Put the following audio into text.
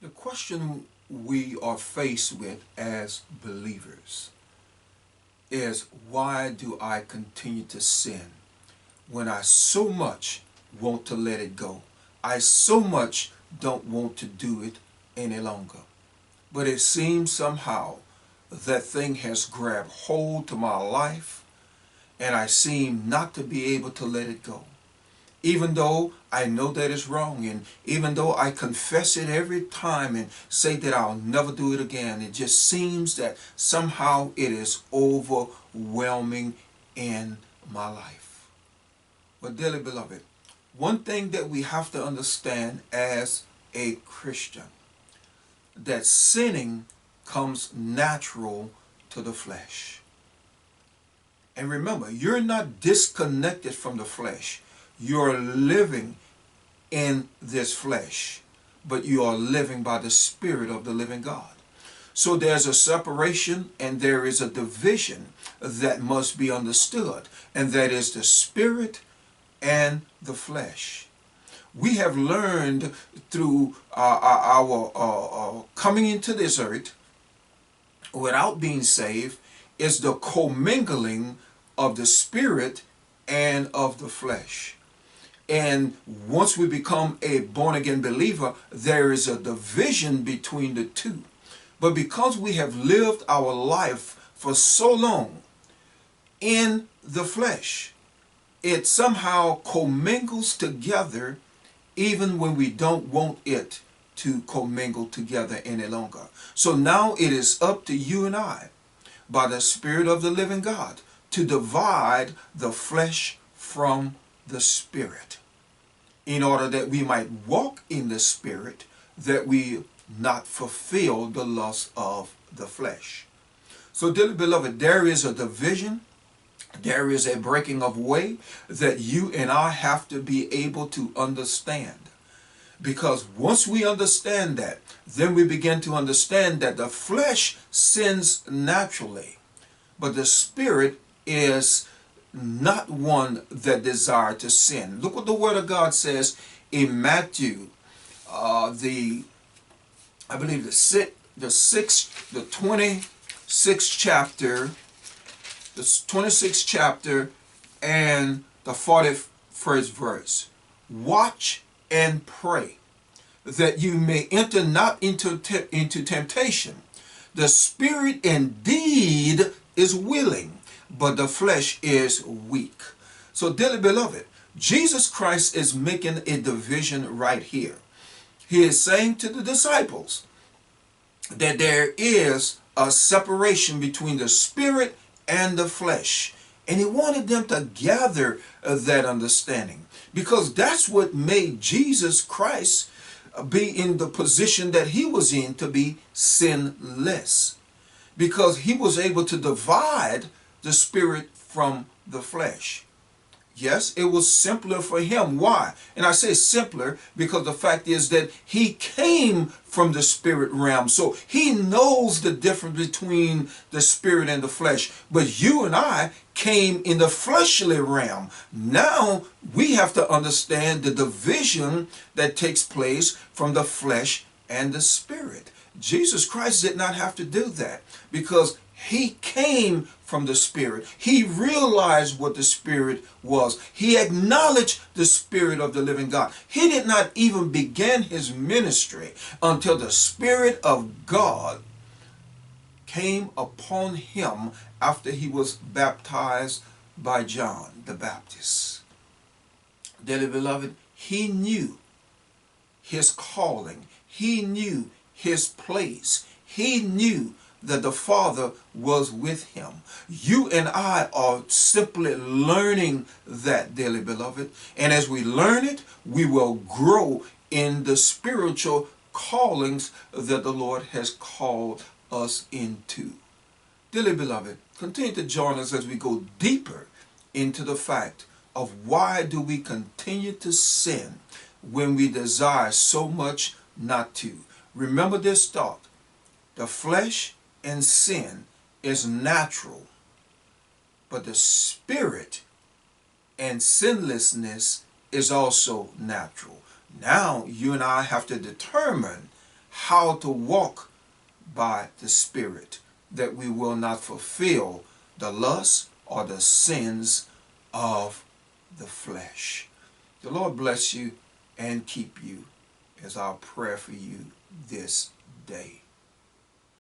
The question we are faced with as believers is, why do I continue to sin when I so much want to let it go? I so much don't want to do it any longer. But it seems somehow that thing has grabbed hold to my life and I seem not to be able to let it go. Even though I know that it's wrong, and even though I confess it every time and say that I'll never do it again, it just seems that somehow it is overwhelming in my life. But dearly beloved, one thing that we have to understand as a Christian, that sinning comes natural to the flesh. And remember, you're not disconnected from the flesh. You're living in this flesh, but you are living by the Spirit of the living God. So there's a separation and there is a division that must be understood, and that is the Spirit and the flesh. We have learned through our coming into this earth without being saved is the commingling of the Spirit and of the flesh. And once we become a born-again believer, there is a division between the two. But because we have lived our life for so long in the flesh, it somehow commingles together even when we don't want it to commingle together any longer. So now it is up to you and I, by the Spirit of the living God, to divide the flesh from the Spirit, in order that we might walk in the Spirit, that we not fulfill the lust of the flesh. So, dearly beloved, there is a division, there is a breaking of way that you and I have to be able to understand. Because once we understand that, then we begin to understand that the flesh sins naturally, but the Spirit is not one that desire to sin. Look what the Word of God says in Matthew, I believe the 26th chapter, the 26th chapter and the 41st verse. Watch and pray that you may enter not into temptation. The spirit indeed is willing, but the flesh is weak. So, dearly beloved, Jesus Christ is making a division right here. He is saying to the disciples that there is a separation between the spirit and the flesh. And he wanted them to gather that understanding, because that's what made Jesus Christ be in the position that he was in, to be sinless, because he was able to divide the spirit from the flesh. Yes, it was simpler for him. Why? And I say simpler because the fact is that he came from the spirit realm. So he knows the difference between the spirit and the flesh. But you and I came in the fleshly realm. Now we have to understand the division that takes place from the flesh and the spirit. Jesus Christ did not have to do that, because he came from the Spirit. He realized what the Spirit was. He acknowledged the Spirit of the living God. He did not even begin his ministry until the Spirit of God came upon him after he was baptized by John the Baptist. Dearly beloved, he knew his calling. He knew his place. He knew that the Father was with him. You and I are simply learning that, dearly beloved. And as we learn it, we will grow in the spiritual callings that the Lord has called us into. Dearly beloved, continue to join us as we go deeper into the fact of why do we continue to sin when we desire so much not to. Remember this thought: the flesh and sin is natural, but the spirit and sinlessness is also natural. Now you and I have to determine how to walk by the Spirit, that we will not fulfill the lusts or the sins of the flesh. The Lord bless you and keep you, is our prayer for you this day.